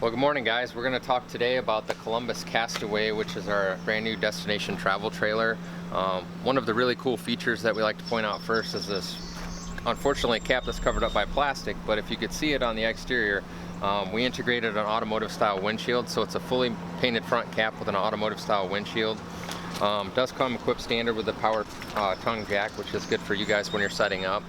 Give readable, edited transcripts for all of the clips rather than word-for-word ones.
Well, good morning, guys. We're going to talk today about the Columbus Castaway, which is our brand new destination travel trailer. One of the really cool features that we like to point out first is this, unfortunately, cap that's covered up by plastic, but if you could see it on the exterior, we integrated an automotive style windshield, so it's a fully painted front cap with an automotive style windshield. Does come equipped standard with the power tongue jack, which is good for you guys when you're setting up.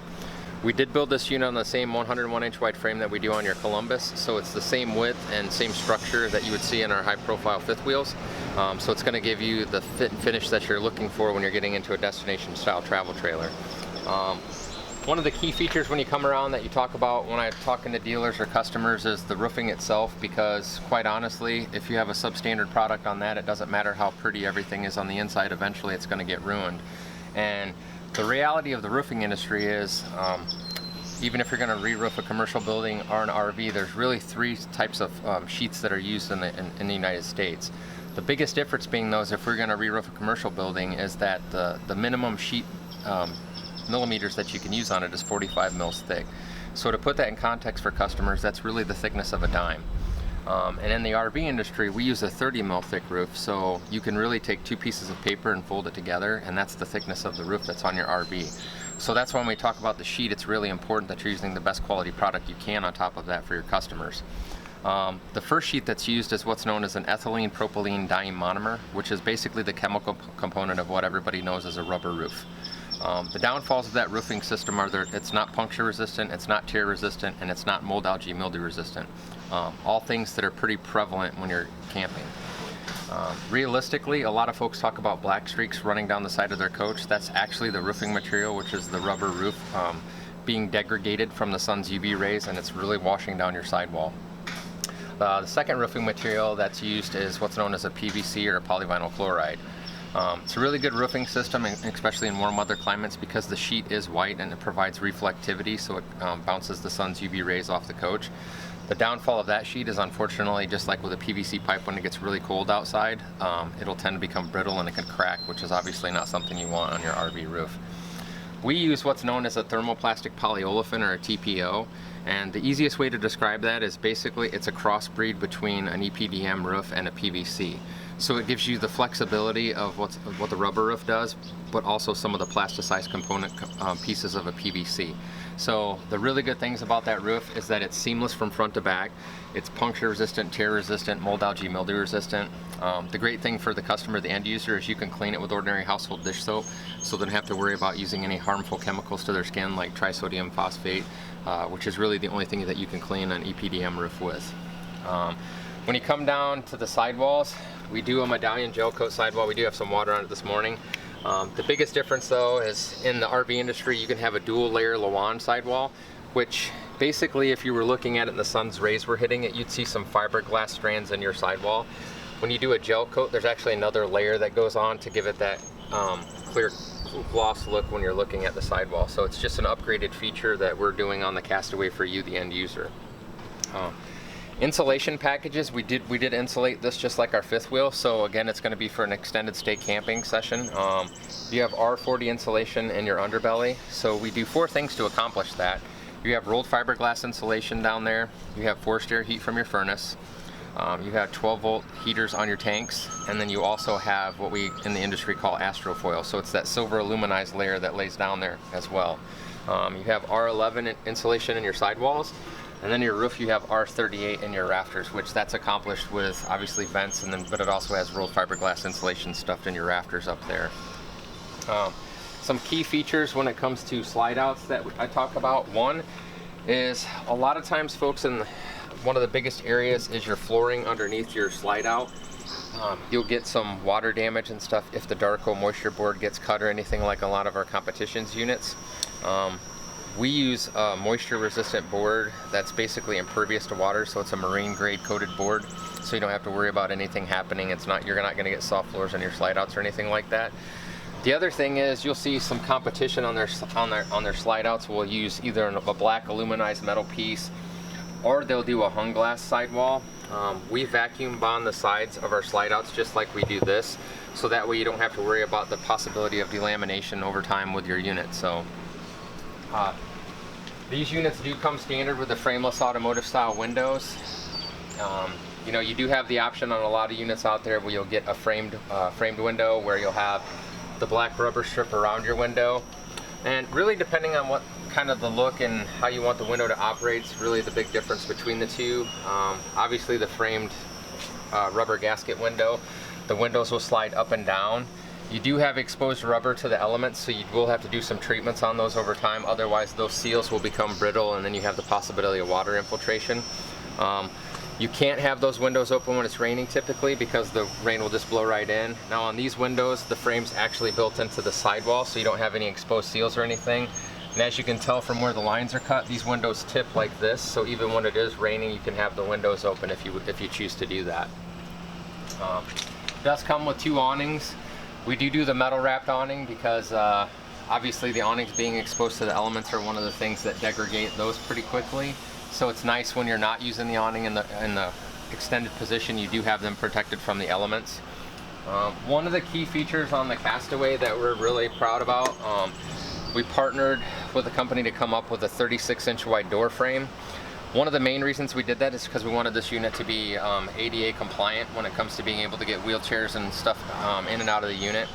We did build this unit on the same 101-inch wide frame that we do on your Columbus, so it's the same width and same structure that you would see in our high-profile fifth wheels. So it's going to give you the fit and finish that you're looking for when you're getting into a destination-style travel trailer. One of the key features when you come around that you talk about when I'm talking to dealers or customers is the roofing itself, because quite honestly, if you have a substandard product on that, it doesn't matter how pretty everything is on the inside, eventually it's going to get ruined. And the reality of the roofing industry is, even if you're going to re-roof a commercial building or an RV, there's really three types of sheets that are used in the United States. The biggest difference being those, if we're going to re-roof a commercial building, is that the minimum sheet millimeters that you can use on it is 45 mils thick. So to put that in context for customers, that's really the thickness of a dime. And in the RV industry, we use a 30 mil thick roof, so you can really take two pieces of paper and fold it together, and that's the thickness of the roof that's on your RV. So that's why when we talk about the sheet, it's really important that you're using the best quality product you can on top of that for your customers. The first sheet that's used is what's known as an ethylene propylene diamonomer, which is basically the chemical component of what everybody knows as a rubber roof. The downfalls of that roofing system are it's not puncture resistant, it's not tear resistant, and it's not mold, algae, mildew resistant. All things that are pretty prevalent when you're camping. Realistically, a lot of folks talk about black streaks running down the side of their coach. That's actually the roofing material, which is the rubber roof, being degraded from the sun's UV rays, and it's really washing down your sidewall. The second roofing material that's used is what's known as a PVC or a polyvinyl chloride. It's a really good roofing system, especially in warm weather climates, because the sheet is white and it provides reflectivity, so it bounces the sun's UV rays off the coach. The downfall of that sheet is, unfortunately, just like with a PVC pipe, when it gets really cold outside, it'll tend to become brittle and it can crack, which is obviously not something you want on your RV roof. We use what's known as a thermoplastic polyolefin, or a TPO, and the easiest way to describe that is basically it's a crossbreed between an EPDM roof and a PVC. So it gives you the flexibility of what the rubber roof does, but also some of the plasticized component pieces of a PVC. So the really good things about that roof is that it's seamless from front to back. It's puncture resistant, tear resistant, mold, algae, mildew resistant. The great thing for the customer, the end user, is you can clean it with ordinary household dish soap, so they don't have to worry about using any harmful chemicals to their skin like trisodium phosphate, which is really the only thing that you can clean an EPDM roof with. When you come down to the sidewalls, we do a medallion gel coat sidewall. We do have some water on it this morning. The biggest difference, though, is in the RV industry, you can have a dual layer Lawan sidewall, which basically, if you were looking at it and the sun's rays were hitting it, you'd see some fiberglass strands in your sidewall. When you do a gel coat, there's actually another layer that goes on to give it that clear gloss look when you're looking at the sidewall. So it's just an upgraded feature that we're doing on the Castaway for you, the end user. Insulation packages, we did insulate this just like our fifth wheel, so again, it's going to be for an extended stay camping session. You have R40 insulation in your underbelly, so we do four things to accomplish that. You have rolled fiberglass insulation down there, you have forced air heat from your furnace, you have 12-volt heaters on your tanks, and then you also have what we in the industry call astrofoil, so it's that silver aluminized layer that lays down there as well. You have R11 insulation in your sidewalls, and then your roof you have R38 in your rafters, which that's accomplished with obviously vents, but it also has rolled fiberglass insulation stuffed in your rafters up there. Some key features when it comes to slide outs that I talk about. One is a lot of times, folks, one of the biggest areas is your flooring underneath your slide out. You'll get some water damage and stuff if the Darco moisture board gets cut or anything like a lot of our competition's units. We use a moisture resistant board that's basically impervious to water, so it's a marine grade coated board, so you don't have to worry about anything happening. You're not going to get soft floors on your slide outs or anything like that. The other thing is you'll see some competition on their slide outs will use either a black aluminized metal piece, or they'll do a hung glass sidewall. We vacuum bond the sides of our slide outs just like we do this, so that way you don't have to worry about the possibility of delamination over time with your unit. So these units do come standard with the frameless automotive style windows. You know, you do have the option on a lot of units out there where you'll get a framed window where you'll have the black rubber strip around your window. And really, depending on what kind of the look and how you want the window to operate is really the big difference between the two. Obviously, the framed rubber gasket window, the windows will slide up and down. You do have exposed rubber to the elements, so you will have to do some treatments on those over time. Otherwise, those seals will become brittle, and then you have the possibility of water infiltration. You can't have those windows open when it's raining typically, because the rain will just blow right in. Now on these windows, the frame's actually built into the sidewall, so you don't have any exposed seals or anything. And as you can tell from where the lines are cut, these windows tip like this, so even when it is raining, you can have the windows open if you choose to do that. It does come with 2 awnings. We do the metal wrapped awning because obviously the awnings being exposed to the elements are one of the things that degrade those pretty quickly. So it's nice when you're not using the awning in the extended position, you do have them protected from the elements. One of the key features on the Castaway that we're really proud about, we partnered with a company to come up with a 36-inch wide door frame. One of the main reasons we did that is because we wanted this unit to be ADA compliant when it comes to being able to get wheelchairs and stuff in and out of the unit.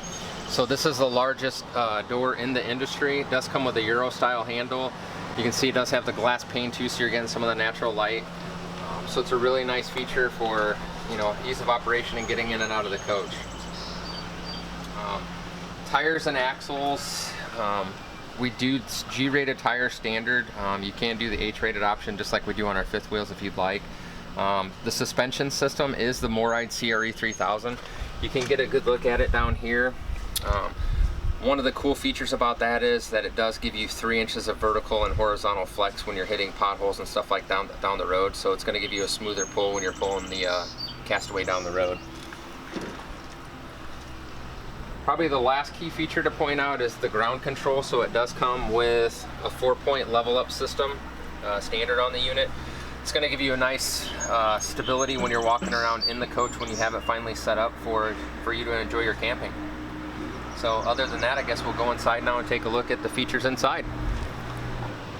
So this is the largest door in the industry. It does come with a Euro style handle. You can see it does have the glass pane too, so you're getting some of the natural light. So it's a really nice feature for, you know, ease of operation and getting in and out of the coach. Tires and axles. We do G-rated tire standard. You can do the H-rated option just like we do on our 5th wheels if you'd like. The suspension system is the Moride CRE 3000. You can get a good look at it down here. One of the cool features about that is that it does give you 3 inches of vertical and horizontal flex when you're hitting potholes and stuff like down the road. So it's going to give you a smoother pull when you're pulling the Castaway down the road. Probably the last key feature to point out is the ground control. So it does come with a 4-point level up system standard on the unit. It's going to give you a nice stability when you're walking around in the coach when you have it finally set up for you to enjoy your camping. So other than that, I guess we'll go inside now and take a look at the features inside.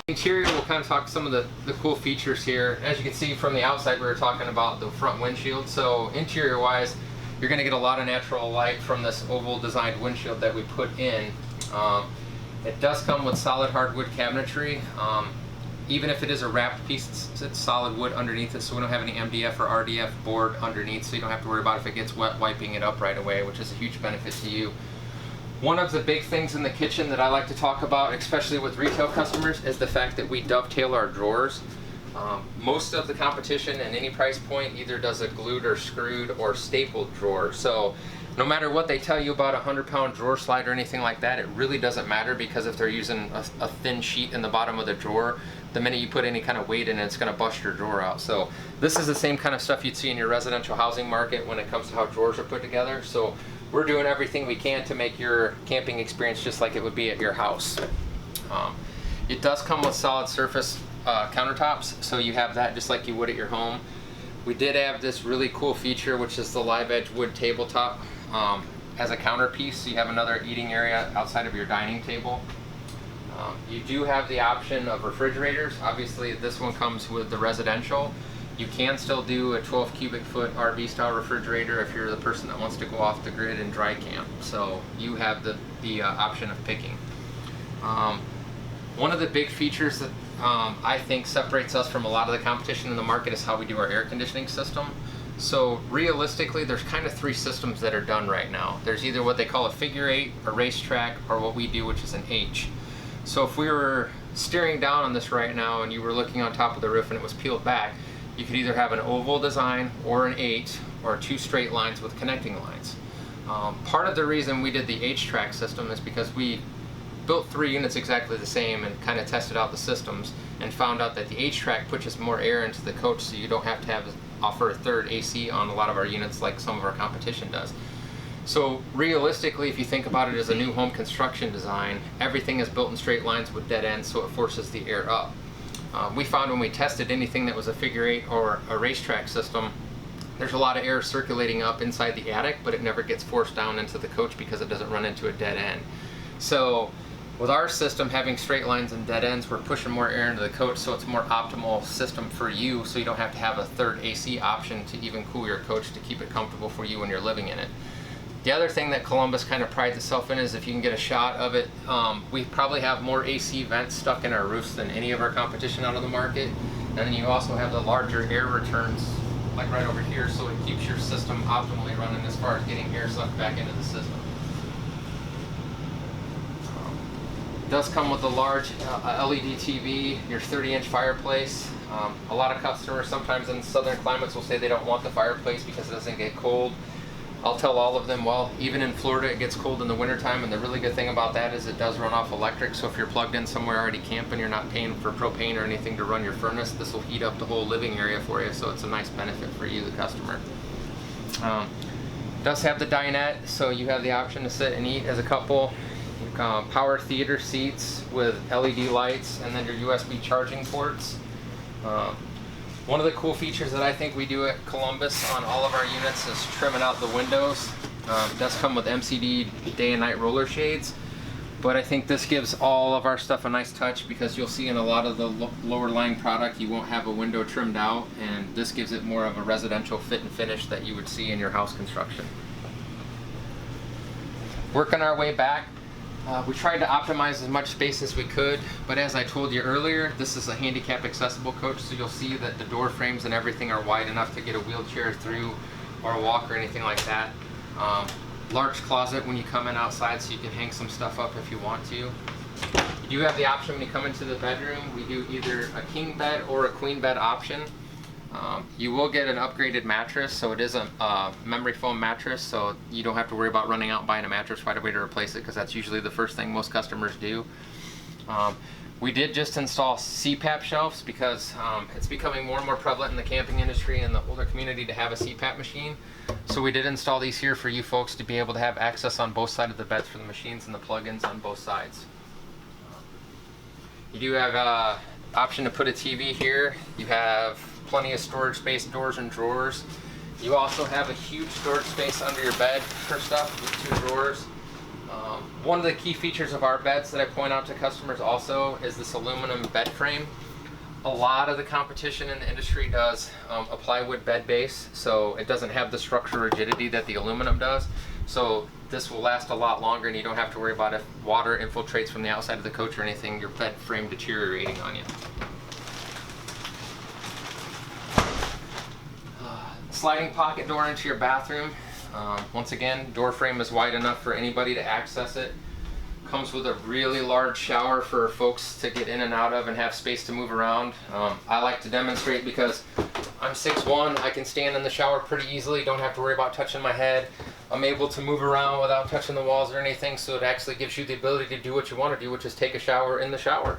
Interior, we'll kind of talk some of the cool features here. As you can see from the outside, we were talking about the front windshield. So interior wise, you're going to get a lot of natural light from this oval designed windshield that we put in. It does come with solid hardwood cabinetry. Even if it is a wrapped piece, it's solid wood underneath it, so we don't have any MDF or RDF board underneath, so you don't have to worry about if it gets wet wiping it up right away, which is a huge benefit to you. One of the big things in the kitchen that I like to talk about, especially with retail customers, is the fact that we dovetail our drawers. Most of the competition in any price point either does a glued or screwed or stapled drawer. So no matter what they tell you about a 100-pound drawer slide or anything like that, it really doesn't matter, because if they're using a thin sheet in the bottom of the drawer, the minute you put any kind of weight in it, it's going to bust your drawer out. So this is the same kind of stuff you'd see in your residential housing market when it comes to how drawers are put together. So we're doing everything we can to make your camping experience just like it would be at your house. It does come with solid surface countertops, so you have that just like you would at your home. We did have this really cool feature, which is the live edge wood tabletop as a counterpiece, so you have another eating area outside of your dining table. You do have the option of refrigerators. Obviously this one comes with the residential. You can still do a 12 cubic foot RV style refrigerator if you're the person that wants to go off the grid and dry camp. So you have the option of picking. One of the big features that I think separates us from a lot of the competition in the market is how we do our air conditioning system. So realistically, there's kind of 3 systems that are done right now. There's either what they call a figure 8, a racetrack, or what we do, which is an H. So if we were steering down on this right now and you were looking on top of the roof and it was peeled back, you could either have an oval design or an 8 or 2 straight lines with connecting lines. Part of the reason we did the H-track system is because we built 3 units exactly the same and kind of tested out the systems and found out that the H-track pushes more air into the coach, so you don't have to offer a third AC on a lot of our units like some of our competition does. So realistically, if you think about it as a new home construction design, everything is built in straight lines with dead ends, so it forces the air up. We found when we tested anything that was a figure 8 or a racetrack system, there's a lot of air circulating up inside the attic, but it never gets forced down into the coach because it doesn't run into a dead end. So With our system having straight lines and dead ends, we're pushing more air into the coach, so it's a more optimal system for you, so you don't have to have a third AC option to even cool your coach to keep it comfortable for you when you're living in it. The other thing that Columbus kind of prides itself in is if you can get a shot of it, we probably have more AC vents stuck in our roofs than any of our competition out of the market. And then you also have the larger air returns, like right over here, so it keeps your system optimally running as far as getting air sucked back into the system. It does come with a large LED TV, your 30-inch fireplace. A lot of customers sometimes in southern climates will say they don't want the fireplace because it doesn't get cold. I'll tell all of them, well, even in Florida it gets cold in the wintertime, and the really good thing about that is it does run off electric, so if you're plugged in somewhere already camping, you're not paying for propane or anything to run your furnace. This will heat up the whole living area for you, so it's a nice benefit for you, the customer. It does have the dinette, so you have the option to sit and eat as a couple. Power theater seats with LED lights, and then your USB charging ports. One of the cool features that I think we do at Columbus on all of our units is trimming out the windows. It does come with MCD day and night roller shades, but I think this gives all of our stuff a nice touch, because you'll see in a lot of the lower line product you won't have a window trimmed out, and this gives it more of a residential fit and finish that you would see in your house construction. Working our way back, we tried to optimize as much space as we could, but as I told you earlier, this is a handicap accessible coach, so you'll see that the door frames and everything are wide enough to get a wheelchair through or a walk or anything like that. Large closet when you come in outside, so you can hang some stuff up if you want to. You do have the option when you come into the bedroom. We do either a king bed or a queen bed option. You will get an upgraded mattress, so it is a memory foam mattress, so you don't have to worry about running out and buying a mattress right away to replace it, because that's usually the first thing most customers do. We did just install CPAP shelves because it's becoming more and more prevalent in the camping industry and the older community to have a CPAP machine. So we did install these here for you folks to be able to have access on both sides of the beds for the machines and the plugins on both sides. You do have an option to put a TV here. You have plenty of storage space, doors and drawers. You also have a huge storage space under your bed for stuff with 2 drawers. One of the key features of our beds that I point out to customers also is this aluminum bed frame. A lot of the competition in the industry does a plywood bed base, so it doesn't have the structural rigidity that the aluminum does. So this will last a lot longer, and you don't have to worry about if water infiltrates from the outside of the coach or anything, your bed frame deteriorating on you. Sliding pocket door into your bathroom. Once again, door frame is wide enough for anybody to access it. Comes with a really large shower for folks to get in and out of and have space to move around. I like to demonstrate because I'm 6'1", I can stand in the shower pretty easily, don't have to worry about touching my head. I'm able to move around without touching the walls or anything, so it actually gives you the ability to do what you want to do, which is take a shower in the shower.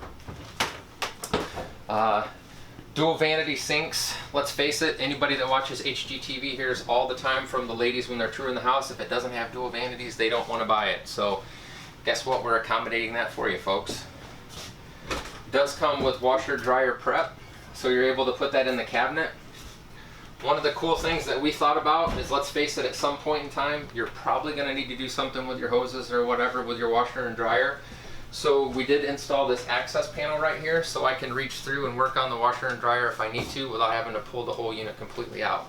Dual vanity sinks. Let's face it, anybody that watches HGTV hears all the time from the ladies when they're touring the house, if it doesn't have dual vanities, they don't want to buy it. So guess what? We're accommodating that for you folks. It does come with washer dryer prep, so you're able to put that in the cabinet. One of the cool things that we thought about is, let's face it, at some point in time, you're probably going to need to do something with your hoses or whatever with your washer and dryer. So we did install this access panel right here, so I can reach through and work on the washer and dryer if I need to without having to pull the whole unit completely out.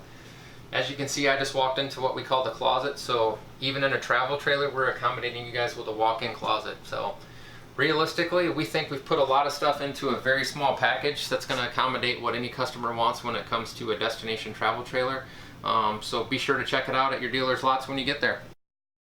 As you can see, I just walked into what we call the closet, so even in a travel trailer, we're accommodating you guys with a walk-in closet. So realistically, we think we've put a lot of stuff into a very small package that's going to accommodate what any customer wants when it comes to a destination travel trailer. So be sure to check it out at your dealer's lots when you get there.